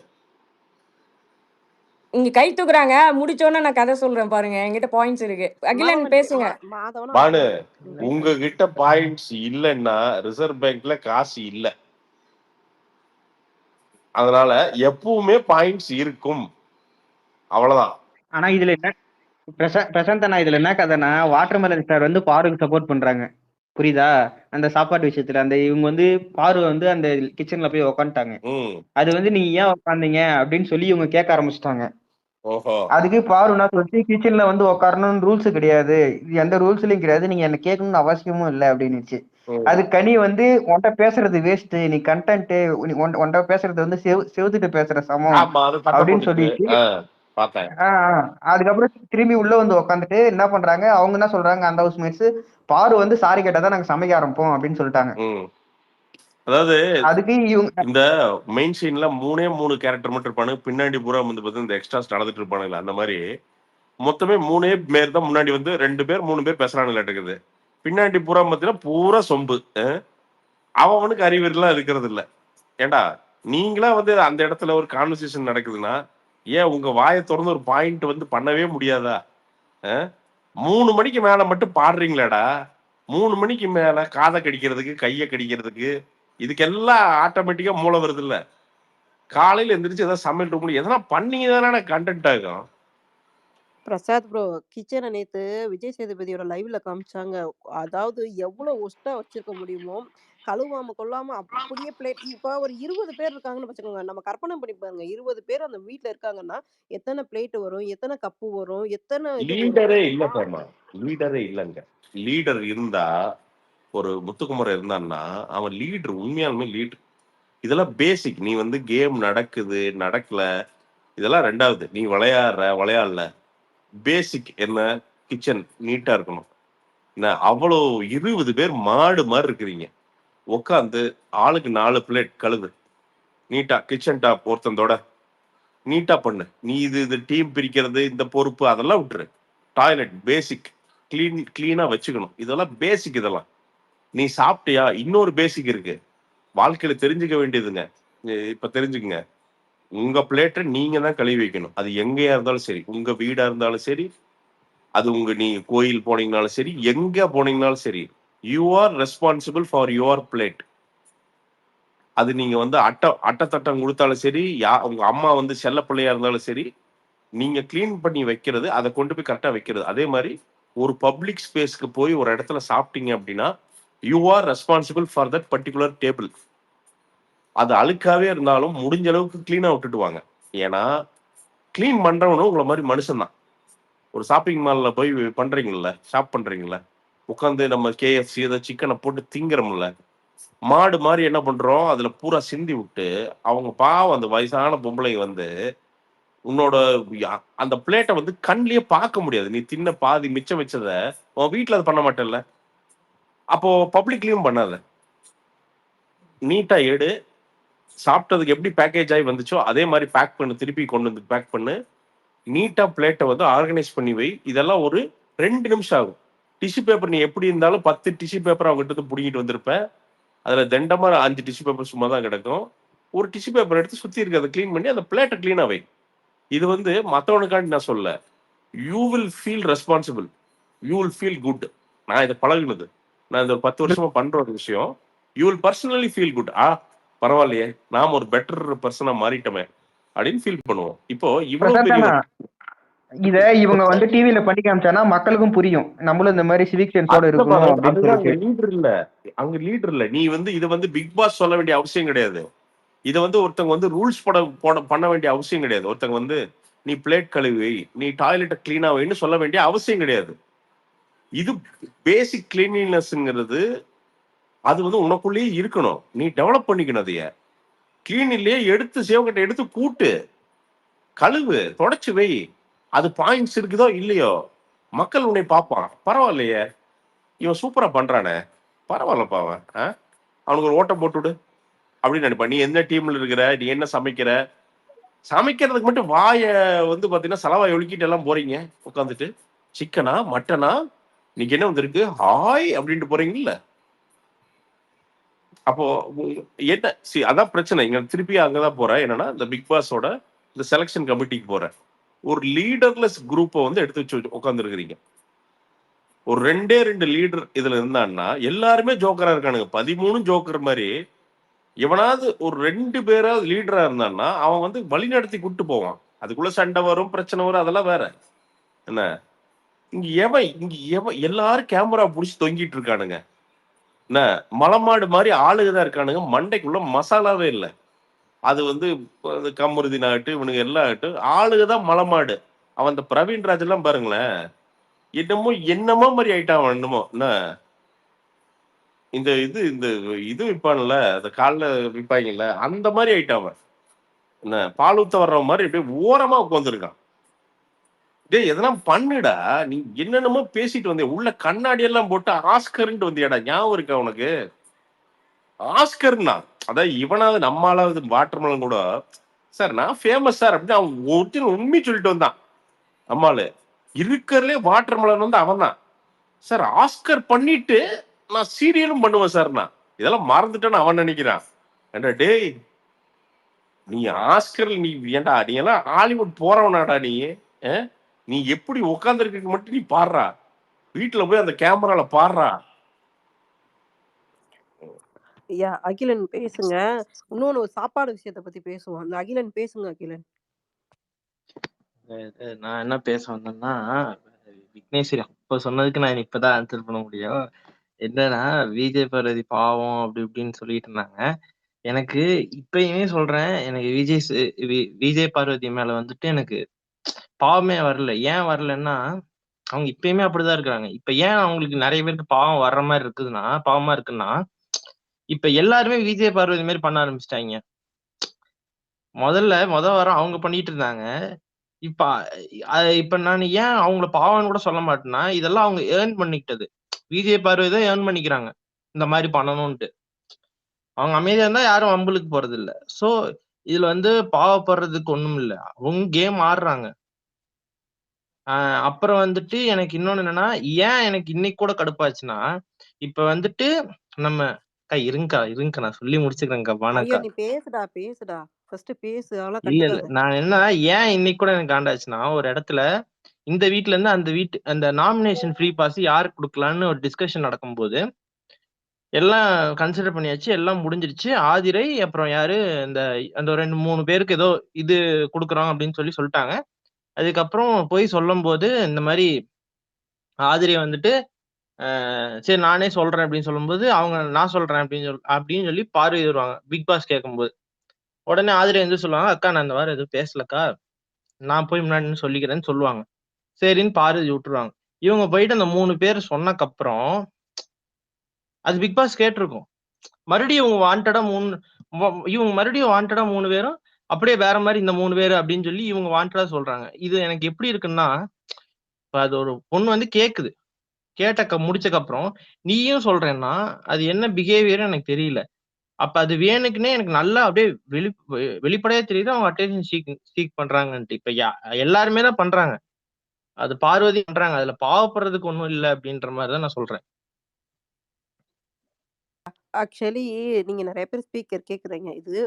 இங்க கை தூக்குறாங்க. முடிச்சோன்னு நான் கதை சொல்றேன் பாருங்க. என்கிட்ட பாயிண்ட்ஸ் இருக்கு. அகிலன் பேசுங்க. பானு உங்ககிட்ட பாயிண்ட்ஸ் இல்லைன்னா ரிசர்வ் பேங்க்ல காசு இல்ல. அதனால எப்பவுமே பாயிண்ட்ஸ் இருக்கும். அவ்வளவுதான். ஆனா இதுல என்ன பிரசாந்த் அண்ணா, இதுல என்ன கதைனா வாட்டர்மெலன் ஸ்டார் வந்து பாருக்கு சப்போர்ட் பண்றாங்க. புரியுதா? அந்த சாப்பாடு விஷயத்துல அந்த இவங்க வந்து பாரு வந்து அந்த கிச்சன்ல போய் உக்காந்துட்டாங்க. அது வந்து நீங்க ஏன் உக்காந்தீங்க அப்படின்னு சொல்லி இவங்க கேட்க ஆரம்பிச்சிட்டாங்க. அதுக்கு பாருன்னா சொல்லிட்டு கிச்சன்ல வந்து உட்காரணும்னு ரூல்ஸ் கிடையாது, எந்த ரூல்ஸ்லயும் கிடையாது, நீங்க என்ன கேட்கணும்னு அவசியமும் இல்லை அப்படின்னுச்சு. அது கனி வந்து உன்கிட்ட பேசுறது வேஸ்ட், நீ கண்டென்ட் உன்கிட்ட பேசுறது வந்து செவுத்துட்டு பேசுற சமம் அப்படின்னு சொல்லிட்டு அதுக்கப்புறம் திரும்பி உள்ள வந்து உட்காந்துட்டு என்ன பண்றாங்க, அவங்க என்ன சொல்றாங்க, அந்த ஹவுஸ் மேட்ஸ் பாரு வந்து சாரி கேட்டாதான் நாங்க சமைக்க ஆரம்பிப்போம் அப்படின்னு சொல்லிட்டாங்க. அதாவது அதுக்கு இந்த மெயின் சீன்ல 3 கேரக்டர் மட்டும் இருப்பானுங்க. பின்னாடி பூரா வந்து பார்த்தா இந்த எக்ஸ்ட்ராஸ் நடந்துட்டு இருப்பானுங்களா. அந்த மாதிரி மொத்தமே 3 பேர் தான். முன்னாடி வந்து 2 பேர் 3 பேர் பேசுறானுங்களா இருக்குது. பின்னாடி பூரா பார்த்தீங்கன்னா பூரா சொம்பு. அவனுக்கு அறிவுலாம் இருக்கிறது இல்லை. ஏண்டா நீங்களா வந்து அந்த இடத்துல ஒரு கான்வர்சேஷன் நடக்குதுன்னா ஏன் உங்க வாயை திறந்து ஒரு பாயிண்ட் வந்து பண்ணவே முடியாதா? 3 மணிக்கு மேல மட்டும் பாடுறீங்களாடா. 3 மணிக்கு மேல காதை கடிக்கிறதுக்கு, கையை கடிக்கிறதுக்கு, இதுக்கெல்லாம் ஆட்டோமேட்டிக்கா மூளை வருது இல்ல. காலையில எந்திரிச்சு ஏதாவது சமையல் ரூம்ல எதனா பண்ணீங்க தானே கண்டென்ட் ஆகும். பிரசாத் ப்ரோ, கிச்சனை நேத்து விஜய் சேதுபதியோட லைவ்ல காமிச்சாங்க. அதாவது எவ்வளவு ஒஸ்டா வச்சிருக்க முடியுமோ கழுவாம கொள்ளாம அப்படியே பிளேட். இப்ப ஒரு 20 பேர் இருக்காங்கன்னு வச்சுக்கோங்க. நம்ம கற்பனை பண்ணி பாருங்க. 20 பேர் அந்த வீட்டுல இருக்காங்கன்னா எத்தனை பிளேட் வரும், எத்தனை கப்பு வரும், எத்தனை லீடரே இல்ல பாமா. லீடரே இல்லைங்க. லீடர் இருந்தா ஒரு முத்துக்குமரன் இருந்தான்னா அவன் லீடர், உண்மையாலுமே லீடர். இதெல்லாம் பேசிக். நீ வந்து கேம் நடக்குது நடக்கல இதெல்லாம் ரெண்டாவது. நீ விளையாடல பேசிக் என்ன, கிச்சன் நீட்டா இருக்கணும். அவ்வளோ 20 பேர் மாடு மாதிரி இருக்கிறீங்க. உட்காந்து ஆளுக்கு 4 பிளேட் கழுவு நீட்டா. கிச்சன் டாப் ஒருத்தந்தோட நீட்டா பண்ணு. நீ இது டீம் பிரிக்கிறது இந்த பொறுப்பு அதெல்லாம் விட்டுரு. டாய்லெட் பேசிக் கிளீனா வச்சுக்கணும். இதெல்லாம் பேசிக். இதெல்லாம் நீ சாப்பிட்டியா? இன்னொரு பேசிக் இருக்கு வாழ்க்கையில தெரிஞ்சுக்க வேண்டியதுங்க. இப்ப தெரிஞ்சுக்குங்க. உங்க பிளேட்டை நீங்க தான் கழுவி வைக்கணும். அது எங்கேயா இருந்தாலும் சரி, உங்க வீடா இருந்தாலும் சரி, அது உங்க நீங்க கோயில் போனீங்கனாலும் சரி, எங்க போனீங்கனாலும் சரி, you are responsible for your plate. அது நீங்க வந்து அட்டத்தட்டம் கொடுத்தாலும் சரி, உங்க அம்மா வந்து செல்ல பிள்ளையா இருந்தாலும் சரி, நீங்க கிளீன் பண்ணி வைக்கிறது, அதை கொண்டு போய் கரெக்டா வைக்கிறது. அதே மாதிரி ஒரு பப்ளிக் ஸ்பேஸ்க்கு போய் ஒரு இடத்துல சாப்பிட்டீங்க அப்படின்னா, you are responsible for that particular table. அது அழுக்காவே இருந்தாலும் முடிஞ்ச அளவுக்கு கிளீனா விட்டுட்டு வாங்க. ஏன்னா கிளீன் பண்றவனும் உங்களை மாதிரி மனுஷன் தான். ஒரு ஷாப்பிங் மால்ல போய் பண்றீங்கல்ல, ஷாப் பண்றீங்கல்ல, உட்காந்து நம்ம கேஎஃப்சி ஏதோ சிக்கனை போட்டு திங்கிறோம்ல, மாடு மாதிரி என்ன பண்றோம், அதுல பூரா சிந்தி விட்டு அவங்க பாவம் அந்த வயசான பொம்பளைங்க வந்து உன்னோட அந்த பிளேட்டை வந்து கண்ணிலேயே பார்க்க முடியாது. நீ தின்ன பாதி மிச்சம் வச்சத உன் வீட்டுல அது பண்ண மாட்டேல்ல, அப்போ பப்ளிக்லயும் பண்ணாத. நீட்டா எடு, சாப்பிட்டதுக்கு எப்படி பேக்கேஜ் ஆகி வந்துச்சோ அதே மாதிரி பேக் பண்ணு, திருப்பி கொண்டு வந்து பேக் பண்ணு, நீட்டா பிளேட்டை வந்து ஆர்கனைஸ் பண்ணி வை. இதெல்லாம் ஒரு 2 நிமிஷம் ஆகும். டிஷ்யூ பேப்பர் நீ எப்படி இருந்தாலும் 10 டிஷ்யூ பேப்பர் அவங்ககிட்ட இருந்து பிடிங்கிட்டு வந்திருப்பேன். அதுல தண்டமா 5 டிஷ்யூ பேப்பர் சும்மா தான் கிடக்கும். ஒரு டிஷ்யூ பேப்பர் எடுத்து சுத்தி இருக்கிறத கிளீன் பண்ணி அந்த பிளேட்டை கிளீனா வை. இது வந்து மற்றவனுக்காண்டி நான் சொல்ல, you will feel responsible, you will feel good. நான் இதை பழகுனது, நான் இந்த 10 வருஷமா பண்ற ஒரு விஷயம். You will personally feel good. பரவாயில்லையே, நாம ஒரு பெட்டர் பர்சனா மாறிட்டோமே அப்படின்னு ஃபீல் பண்ணுவோம். இப்போ இவ்வளவு பெரிய இத இவங்க வந்து டிவில பண்ணி காமிச்சானா மக்களுக்கும் புரியும், நம்மளும் இந்த மாதிரி சிவிக் சென்ஸோட இருக்கணும் அப்படின்னு சொல்லிட்டு. லீடர் இல்ல, அங்க லீடர் இல்ல. நீ வந்து இதை வந்து பிக் பாஸ் சொல்ல வேண்டிய அவசியம் கிடையாது. இதை வந்து ஒருத்தவங்க வந்து ரூல்ஸ் பண்ண வேண்டிய அவசியம் கிடையாது. ஒருத்தவங்க வந்து நீ பிளேட் கழுவி, நீ டாய்லெட்டை கிளீனா வைன்னு சொல்ல வேண்டிய அவசியம் கிடையாது. இது பேசிக் கிளீனினஸ்ங்கிறது அது வந்து உனக்குள்ளேயே இருக்கணும். நீ டெவலப் பண்ணிக்கணும். அதைய கிளீன் இல்லையே, எடுத்து சேவக்கட்டை எடுத்து கூட்டு, கழுவு, தொடச்சு வை. அது பாயிண்ட்ஸ் இருக்குதோ இல்லையோ, மக்கள் உன்னை பார்ப்பான். பரவாயில்லையே, இவன் சூப்பரா பண்றானே, பரவாயில்லப்பா அவன், அவனுக்கு ஒரு ஓட்டம் போட்டுவிடு அப்படின்னு நினைப்பான். நீ எந்த டீம்ல இருக்கிற, நீ என்ன சமைக்கிற, சமைக்கிறதுக்கு மட்டும் வாய வந்து பாத்தீங்கன்னா செலவாய் ஒழுக்கிட்டு எல்லாம் போறீங்க. உட்காந்துட்டு சிக்கனா மட்டனா நீங்க என்ன வந்திருக்கு ஹாய் அப்படின்ட்டு போறீங்கல்ல. அப்போ என்ன அதான் பிரச்சனை. இங்க திருப்பி அங்கதான் போறேன். என்னன்னா இந்த பிக் பாஸோட இந்த செலக்ஷன் கமிட்டிக்கு போறேன். ஒரு லீடர்லெஸ் குரூப்பை வந்து எடுத்து வச்சு உட்கார்ந்து இருக்கிறீங்க. ஒரு 2 லீடர் இதுல இருந்தான்னா எல்லாருமே ஜோக்கரா இருக்கானுங்க. 13 ஜோக்கர் மாதிரி. எவனாவது ஒரு 2 பேராவது லீடரா இருந்தான்னா அவன் வந்து வழி நடத்தி கூட்டு போவான். அதுக்குள்ள சண்டை வரும், பிரச்சனை வரும், அதெல்லாம் வேற. என்ன இங்க எல்லாரும் கேமரா புடிச்சு தொங்கிட்டு இருக்கானுங்க. என்ன மலமாடு மாதிரி ஆளுகதான் இருக்கானுங்க. மண்டைக்குள்ள மசாலாவே இல்லை. அது வந்து கமருதீன் ஆகட்டும், இவனுங்க எல்லாம் ஆகட்டும், ஆளுகதான் மலமாடு. அவன் இந்த பிரவீன் ராஜ் எல்லாம் பாருங்களேன், என்னமோ மாதிரி ஆயிட்டான். அவன் என்னமோ என்ன இந்த இது விற்பான்ல, அந்த காலில் விற்பாங்கல்ல, அந்த மாதிரி ஆயிட்டான் அவன். என்ன பால் ஊத்த வர்ற மாதிரி அப்படியே ஓரமா உட்காந்துருக்கான். டேய் எதெல்லாம் பண்ணுடா, நீ என்னென்னமோ பேசிட்டு வந்தே, உள்ள கண்ணாடி எல்லாம் போட்டு ஆஸ்கர்ன்ட்டு வந்தியாடா, ஞாபகம் இருக்கா உனக்கு? ஆஸ்கர்னா அதான் இவனாவது நம்மளாவது வாட்டர்மலன் கூட சார் நான் ஃபேமஸ் சார் அப்படின்னு அவன் ஒருத்தர் உண்மை சொல்லிட்டு வந்தான். நம்மால இருக்கிறதுலே வாட்டர்மலன் வந்து அவன் தான் சார். ஆஸ்கர் பண்ணிட்டு நான் சீரியலும் பண்ணுவேன் சார். நான் இதெல்லாம் மறந்துட்டேன்னு அவன் நினைக்கிறான். ஏண்டா டேய், நீ ஆஸ்கர் நீ ஏண்டா, நீ எல்லாம் ஹாலிவுட் போறவனாடா நீ. நீ எப்படி உட்காந்துருக்க மட்டும் நீ பாடுறா, வீட்டுல போய் அந்த கேமரால பாடுறா. ஐயா அகிலன் பேசுங்க. இன்னொன்னு ஒரு சாப்பாடு விஷயத்தை பத்தி பேசுவோம். அந்த அகிலன் பேசுங்க அகிலன். நான் என்ன பேச வந்தேன்னா, விக்னேஸ்வரி அப்ப சொன்னதுக்கு நான் இப்பதான் ஆன்சர் பண்ண முடியும். என்னன்னா விஜய் பார்வதி பாவம் அப்படி இப்படின்னு சொல்லிட்டு இருந்தாங்க. எனக்கு இப்பயுமே சொல்றேன், எனக்கு விஜய் பார்வதி மேல வந்துட்டு எனக்கு பாவமே வரல. ஏன் வரலன்னா, அவங்க இப்பயுமே அப்படிதான் இருக்காங்க. இப்ப ஏன் அவங்களுக்கு நிறைய பேருக்கு பாவம் வர்ற மாதிரி இருக்குதுன்னா, பாவமா இருக்குன்னா, இப்ப எல்லாருமே விஜய் பார்வதி மாதிரி பண்ண ஆரம்பிச்சிட்டாங்க. முத வாரம் அவங்க பண்ணிட்டு இருந்தாங்க. இப்ப நான் ஏன் அவங்கள பாவம்னு கூட சொல்ல மாட்டேன்னா, இதெல்லாம் அவங்க ஏர்ன் பண்ணிக்கிட்டது. விஜய் பார்வதி தான் ஏர்ன் பண்ணிக்கிறாங்க இந்த மாதிரி பண்ணணும்ட்டு. அவங்க அமைதியா இருந்தா யாரும் வம்புலுக்கு போறது இல்ல. சோ இதுல வந்து பாவப்படுறதுக்கு ஒண்ணும் இல்ல, அவங்க கேம் ஆடுறாங்க. அப்புறம் வந்துட்டு எனக்கு இன்னொன்னு என்னன்னா, ஏன் எனக்கு இன்னைக்கு கூட கடுப்பாச்சுன்னா, இப்ப வந்துட்டு நம்ம இருங்கக்கா நான் சொல்லி முடிச்சுக்கிறேன்க்கா. ஐயோ நீ பேசுடா. ஃபர்ஸ்ட் பேசு, அதெல்லாம் இல்ல இல்ல கண்டுக்காத. நான் என்ன ஏன் இன்னைக்கு கூட எனக்கு காண்டாச்சுன்னா, ஒரு இடத்துல இந்த வீட்ல இருந்து அந்த நாமினேஷன் ஃப்ரீ பாஸ் யாருக்கு கொடுக்கலான்னு ஒரு டிஸ்கஷன் நடக்கும்போது எல்லாம் கன்சிடர் பண்ணியாச்சு, எல்லாம் முடிஞ்சிருச்சு. ஆதிரை அப்புறம் யாரு இந்த அந்த 2, 3 பேருக்கு ஏதோ இது குடுக்குறோம் அப்படின்னு சொல்லிட்டாங்க. அதுக்கப்புறம் போய் சொல்லும்போது இந்த மாதிரி ஆதிரை வந்துட்டு சரி நானே சொல்றேன் அப்படின்னு சொல்லும்போது அவங்க நான் சொல்றேன் அப்படின்னு சொல்லி பார்வை வருவாங்க பிக் பாஸ் கேட்கும்போது. உடனே ஆதிரை வந்து சொல்லுவாங்க, அக்கா நான் இந்த வாரம் எதுவும் பேசலக்கா, நான் போய் முன்னாடி சொல்லிக்கிறேன்னு சொல்லுவாங்க. சரின்னு பார்வதி விட்டுருவாங்க. இவங்க போயிட்டு அந்த 3 பேர் சொன்னக்கப்புறம் அது பிக் பாஸ் கேட்டிருக்கும். மறுபடியும் இவங்க மறுபடியும் வாண்டடா 3 பேரும் அப்படியே வேற மாதிரி இந்த 3 பேர் அப்படின்னு சொல்லி இவங்க வாண்டடா சொல்றாங்க. இது எனக்கு எப்படி இருக்குன்னா, இப்ப அது ஒரு பொண்ணு வந்து கேக்குது, முடிச்சக்கு அப்புறம் நீயும் சொல்றேன்னா அது என்ன பிஹேவியர் எனக்கு தெரியல. அப்ப அது வேணுக்குன்னே எனக்கு நல்லா அப்படியே வெளிப்படையா தெரியுது அவங்க அட்டென்ஷன் சீக் பண்றாங்கன்ட்டு. இப்ப எல்லாருமே தான் பண்றாங்க, அது பார்வதி பண்றாங்க, அதுல பாவப்படுறதுக்கு ஒண்ணும் இல்லை அப்படின்ற மாதிரிதான் நான் சொல்றேன். ஆக்சுவலி நீங்க நிறைய பேர் ஸ்பீக்கர் கேக்குறீங்க. இது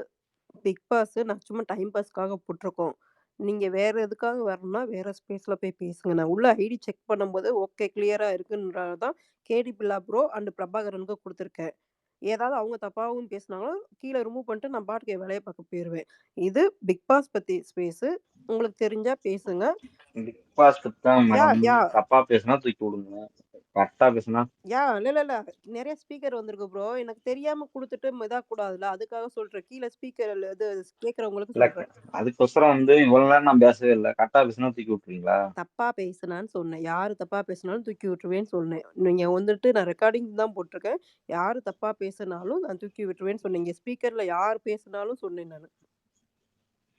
பிக் பாஸ் நான் சும்மா டைம் பாஸ்க்காக போட்டிருக்கோம். நீங்க வேற எதுக்காக வரணும்னா வேற ஸ்பேஸ்ல போய் பேசுங்க. நான் உள்ள ஐடி செக் பண்ணும்போது ஓகே கிளியரா இருக்குன்றதான் கேடி பில்லா ப்ரோ அண்ட் பிரபாகரனுக்கு கொடுத்துருக்கேன். ஏதாவது அவங்க தப்பாவும் பேசினாலும் கீழே ரிமூவ் பண்ணிட்டு நான் பாட்டுக்கு என் வேலையை பார்க்க போயிடுவேன். இது பிக் பாஸ் பத்தி ஸ்பேஸ், உங்களுக்கு தெரிஞ்சா பேசுங்க. பிக் பாஸ் தான் யா மேடம், யா தப்பா பேசினா தூக்கி விடுங்க, கரெக்டா பேசினா யா இல்ல நிறைய ஸ்பீக்கர் வந்திருக்கு ப்ரோ, எனக்கு தெரியாம கொடுத்துட்டு இதா கூடாதுல்ல, அதுக்காக சொல்றேன். கீழே ஸ்பீக்கர் இது கேட்கறவங்களுக்கு இல்ல. சொல்றேன். அதுக்கோசரம் வந்து இவ்வளவு நேரம் நான் பேசவே இல்லை, கரெக்டா பேசினா தூக்கி விட்டுறீங்களா? தப்பா பேசுனான்னு சொன்னேன். யாரு தப்பா பேசினாலும் தூக்கி விட்டுருவேன்னு சொன்னேன். நீங்க வந்துட்டு நான் ரெக்கார்டிங் தான் போட்டிருக்கேன். யாரு தப்பா பேசினாலும் நான் தூக்கி விட்டுருவேன்னு சொன்னீங்க. ஸ்பீக்கர்ல யார் பேசினாலும் சொன்னேன் நான்.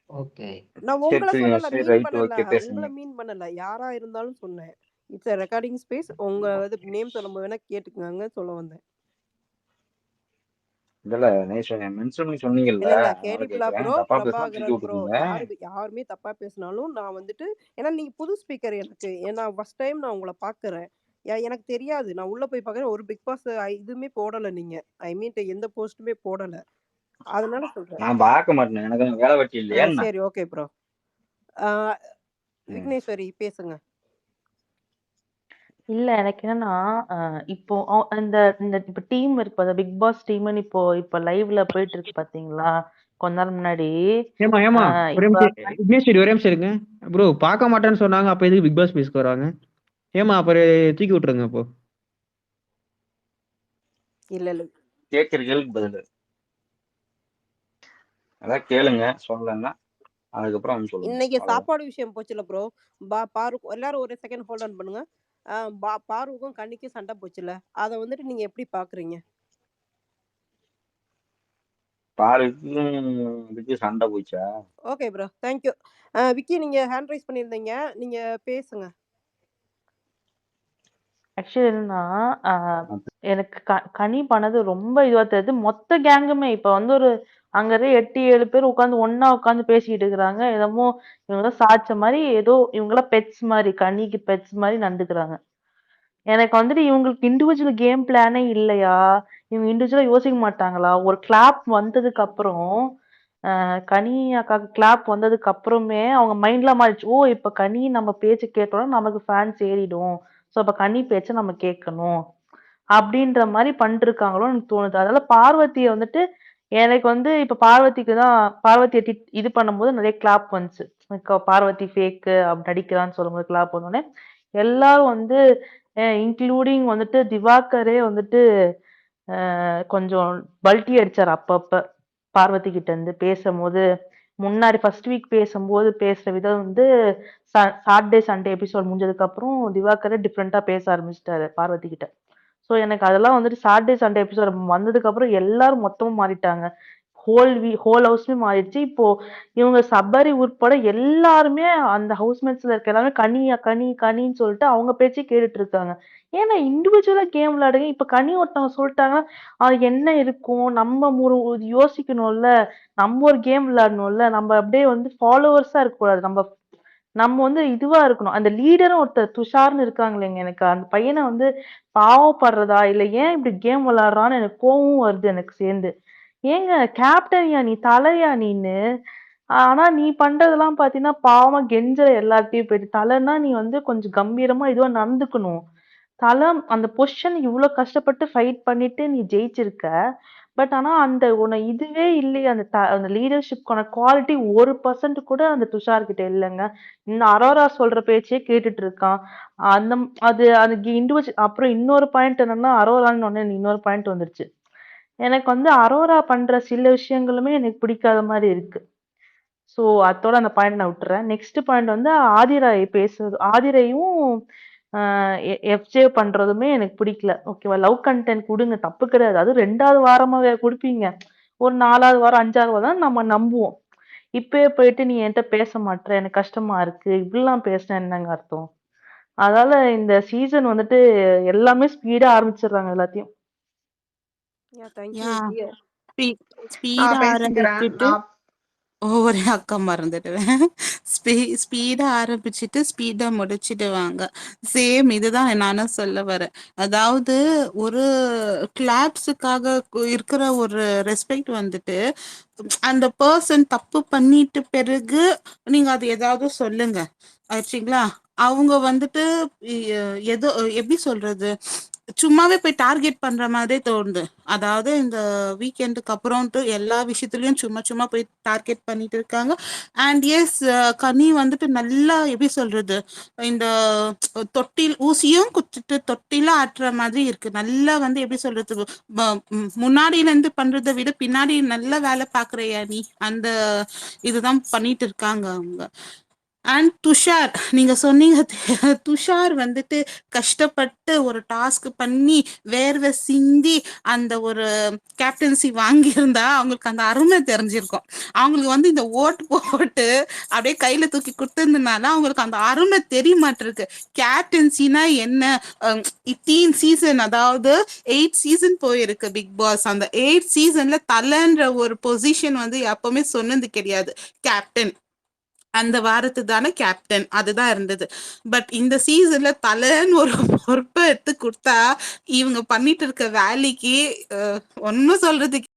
ஓகே நான் உங்களை சொல்லல, சரி மீன் ரைட், பண்ணல, ஓகே பேசுங்க. உங்களை மீன் பண்ணல, யாரா இருந்தாலும் சொன்னேன். It's recording space. உங்க நேம் சொல்லும் வேணா கேட்டுக்கோங்க சொல்ல வந்தேன். இல்ல மென்ஷன் பண்ணி சொன்னீங்கல்ல, இல்ல அதனால கேடி பிலா கேக்குறேன். ப்ரோ, தப்பா பேசினா தூக்கி பிரபாகரன் ப்ரோ, விட்டுருங்க. யாருமே தப்பா பேசினாலும் நான் வந்துட்டு, ஏன்னா நீங்க புது ஸ்பீக்கர் எனக்கு, ஏன்னா ஃபர்ஸ்ட் டைம் நான் உங்களை பாக்குறேன். எனக்கு தெரியாது, நான் உள்ள போய் பாக்குறேன். ஒரு பிக் பாஸ் இதுவுமே போடல நீங்க, ஐ மீன் எந்த போஸ்ட்டுமே போடல, அதனால சொல்றேன். நான் பார்க்க மாட்டேன், எனக்கு வேலை வெட்டி இல்லையா என்ன? சரி ஓகே ப்ரோ. விக்னேஸ்வரி பேசுங்க. இல்ல எனக்கு என்னன்னா இப்போ இந்த இந்த இப்ப டீம் இருக்கு, பிக் பாஸ் டீம்னு இப்போ லைவ்ல போயிட்டு இருக்கு பாத்தீங்களா கொஞ்ச நேரம் முன்னாடி. ஏமா ஒரே நிமிஷம் விக்னேஸ்வரி, ஒரே நிமிஷம் இருங்க ப்ரோ. பார்க்க மாட்டேன்னு சொன்னாங்க, அப்ப எதுக்கு பிக் பாஸ் பேஸ்க்கு வராங்க? ஏமா அப்புறம் தூக்கி விட்டுருங்க அப்போ. இல்ல கேட்கிற கேள்விக்கு பதில் அதான் கேளுங்க, சொல்லலன்னா அதுக்கப்புறம் வந்து சொல்லுங்க. இன்னைக்கு சாப்பாடு விஷயம் போச்சுல ப்ரோ, பாரு எல்லாரும் ஒரு செகண்ட் ஹோல்ட் ஆன் பண்ணுங்க. பாருவுக்கும் கண்ணிக்கும் சண்டை போச்சுல, அதை வந்துட்டு நீங்க எப்படி பாக்குறீங்க? பாருக்கு சண்டை போச்சா? Okay bro, thank you. விக்கி நீங்க ஹேண்ட் ரைஸ் பண்ணியிருந்தீங்க, நீங்க பேசுங்க. ஆக்சுவலி என்னன்னா எனக்கு கனி பண்ணது ரொம்ப இதுவா தெரியுது. மொத்த கேங்குமே இப்ப வந்து ஒரு அங்க 8-7 பேர் ஒண்ணா உட்காந்து பேசிக்கிட்டு இருக்கிறாங்க. என்னமோ இவங்கெல்லாம் சாட்ச மாதிரி, ஏதோ இவங்கெல்லாம் பெட்ஸ் மாதிரி, கனிக்கு பெட்ஸ் மாதிரி நடந்துக்கிறாங்க. எனக்கு வந்துட்டு இவங்களுக்கு இண்டிவிஜுவல் கேம் பிளானே இல்லையா? இவங்க இண்டிவிஜுவலா யோசிக்க மாட்டாங்களா? ஒரு கிளாப் வந்ததுக்கு அப்புறம் கனி அக்காக்கு கிளாப் வந்ததுக்கு அப்புறமே அவங்க மைண்ட்ல மாறிடுச்சு. ஓ இப்ப கனி நம்ம பேச்சு கேட்டோம்னா நமக்கு ஃபேன்ஸ் ஏறிடும், ஸோ அப்ப கனி பேச்சை நம்ம கேட்கணும் அப்படின்ற மாதிரி பண்ணிருக்காங்களோன்னு எனக்கு தோணுது. அதனால பார்வதியை வந்துட்டு எனக்கு வந்து இப்ப பார்வதியை இது பண்ணும்போது நிறைய கிளாப் வந்துச்சு. பார்வதி ஃபேக்கு அப்படி நடிக்கிறான்னு சொல்லும்போது கிளாப் வந்தோடனே எல்லாரும் வந்து இன்க்ளூடிங் வந்துட்டு திவாகரே வந்துட்டு கொஞ்சம் பல்ட்டி அடிச்சாரு அப்பப்ப பார்வதி கிட்ட இருந்து பேசும்போது. முன்னாடி ஃபர்ஸ்ட் வீக் பேசும்போது பேசுற விதம் வந்து சாட்டர்டே சண்டே எபிசோட் முடிஞ்சதுக்கு அப்புறம் திவாகரே டிஃப்ரெண்டா பேச ஆரம்பிச்சிட்டாரு பார்வதி கிட்ட. ஸோ எனக்கு அதெல்லாம் வந்துட்டு சாட்டர்டே சண்டே எபிசோட் வந்ததுக்கு அப்புறம் எல்லாரும் மொத்தமும் மாறிட்டாங்க. ஹோல் ஹவுஸ்மே மாறிடுச்சு. இப்போ இவங்க சபரி உட்பட எல்லாருமே அந்த ஹவுஸ்மேட்ஸ்ல இருக்க எல்லாமே கனின்னு சொல்லிட்டு அவங்க பேச்சே கேட்டுட்டு இருக்காங்க. ஏன்னா இண்டிவிஜுவலா கேம் விளையாடுங்க. இப்ப கனி ஒருத்தவங்க சொல்லிட்டாங்கன்னா அது என்ன இருக்கும், நம்ம யோசிக்கணும்ல, நம்ம ஒரு கேம் விளையாடணும்ல, நம்ம அப்படியே வந்து ஃபாலோவர்ஸா இருக்கக்கூடாது, நம்ம வந்து இதுவா இருக்கணும். அந்த லீடரும் ஒருத்தர் துஷார்னு இருக்காங்க இல்லைங்க, எனக்கு அந்த பையனை வந்து பாவப்படுறதா இல்ல ஏன் இப்படி கேம் விளையாடுறான்னு எனக்கு கோவம் வருது எனக்கு சேர்ந்து. ஏங்க கேப்டன்யா நீ, தலையா நீன்னு? ஆனா நீ பண்றதெல்லாம் பாத்தீங்கன்னா பாவமா கெஞ்சற எல்லார்ட்டயும் போயிட்டு. தலைன்னா நீ வந்து கொஞ்சம் கம்பீரமா இதுவா நடந்துக்கணும். தல அந்த பொசிஷன் இவ்ளோ கஷ்டப்பட்டு ஃபைட் பண்ணிட்டு நீ ஜெயிச்சிருக்க. பட் ஆனா அந்த இதுவே இல்லையே, அந்த லீடர்ஷிப்க்கான குவாலிட்டி 1% கூட அந்த துஷார் கிட்ட இல்லங்க. இந்த அரோரா சொல்ற பேச்சே கேட்டுட்டு இருக்கான். அந்த அது இண்டிவிஜுவல். அப்புறம் இன்னொரு பாயிண்ட் என்னன்னா, அரோரான்னு உடனே இன்னொரு பாயிண்ட் வந்துருச்சு. எனக்கு வந்து அரோரா பண்ற சில விஷயங்களுமே எனக்கு பிடிக்காத மாரி இருக்கு. ஸோ அத்தோட அந்த பாயிண்ட் நான் விட்டுறேன். நெக்ஸ்ட் பாயிண்ட் வந்து ஆதிராய் பேசுறது. ஆதிரையும் எஃப்ஜே பண்றதுமே எனக்கு பிடிக்கல. ஓகேவா? லவ் கன்டென்ட் குடுங்க, தப்பு கிடையாது. அது 2வது வாரமாவே குடுப்பீங்க. ஒரு 4வது வாரம், 5வது வாரம் தான் நம்ம நம்புவோம். இப்பயே போயிட்டு நீ என்ட்ட பேச மாட்ற, எனக்கு கஷ்டமா இருக்கு, இப்படிலாம் பேசினா என்னங்க அர்த்தம்? அதனால இந்த சீசன் வந்துட்டு எல்லாமே ஸ்பீடா ஆரம்பிச்சிடுறாங்க எல்லாத்தையும். தேங்க்யூ யா டியர். ஸ்பீடா பேசிக்கிறேன் ஆரம்பிச்சுட்டு ஒரே அக்கா மறந்துடுவேன். ஸ்பீடா ஆரம்பிச்சுட்டு ஸ்பீடா முடிச்சிடுவாங்க. சேம் இதுதான் நானும் சொல்ல வரேன். அதாவது ஒரு கிளாப்ஸுக்காக இருக்கிற ஒரு ரெஸ்பெக்ட் வந்துட்டு அந்த பர்சன் தப்பு பண்ணிட்டு பிறகு நீங்க அது ஏதாவது சொல்லுங்க ஆச்சுங்களா. அவங்க வந்துட்டு ஏதோ எப்படி சொல்றது, சும்மாவே போய் டார்கெட் பண்ற மாதிரி தோணுது. அதாவது இந்த வீக்கெண்டுக்கு அப்புறம்ட்டு எல்லா விஷயத்துலயும் சும்மா சும்மா போய் டார்கெட் பண்ணிட்டு இருக்காங்க. அண்ட் எஸ், கனி வந்துட்டு நல்லா எப்படி சொல்றது, இந்த தொட்டில் ஊசியும் குத்துட்டு தொட்டில ஆட்டுற மாதிரி இருக்கு. நல்லா வந்து எப்படி சொல்றது, முன்னாடியில இருந்து பண்றதை விட பின்னாடி நல்ல வேலை பாக்குறியா நீ, அந்த இதுதான் பண்ணிட்டு இருக்காங்க அவங்க. அண்ட் துஷார், நீங்க சொன்னீங்க துஷார் வந்துட்டு கஷ்டப்பட்டு ஒரு டாஸ்க் பண்ணி வேர்வை சிந்தி அந்த ஒரு கேப்டன்சி வாங்கியிருந்தா அவங்களுக்கு அந்த அருமை தெரிஞ்சிருக்கும். அவங்களுக்கு வந்து இந்த ஓட்டு போட்டு அப்படியே கையில தூக்கி கொடுத்திருந்தனால அவங்களுக்கு அந்த அருமை தெரிய மாட்டிருக்கு. கேப்டன்சினா என்ன? இத்தீன் சீசன், அதாவது 8 சீசன் போயிருக்கு பிக் பாஸ். அந்த 8 சீசன்ல தலைன்ற ஒரு பொசிஷன் வந்து எப்பவுமே சொன்னது கிடையாது. கேப்டன் அந்த வாரத்து தானே கேப்டன், அதுதான் இருந்தது. பட் இந்த சீசன்ல தலைன்னு ஒரு பொறுப்பை எடுத்து கொடுத்தா இவங்க பண்ணிட்டு இருக்க வேலைக்கு ஒன்னும் சொல்றதுக்கு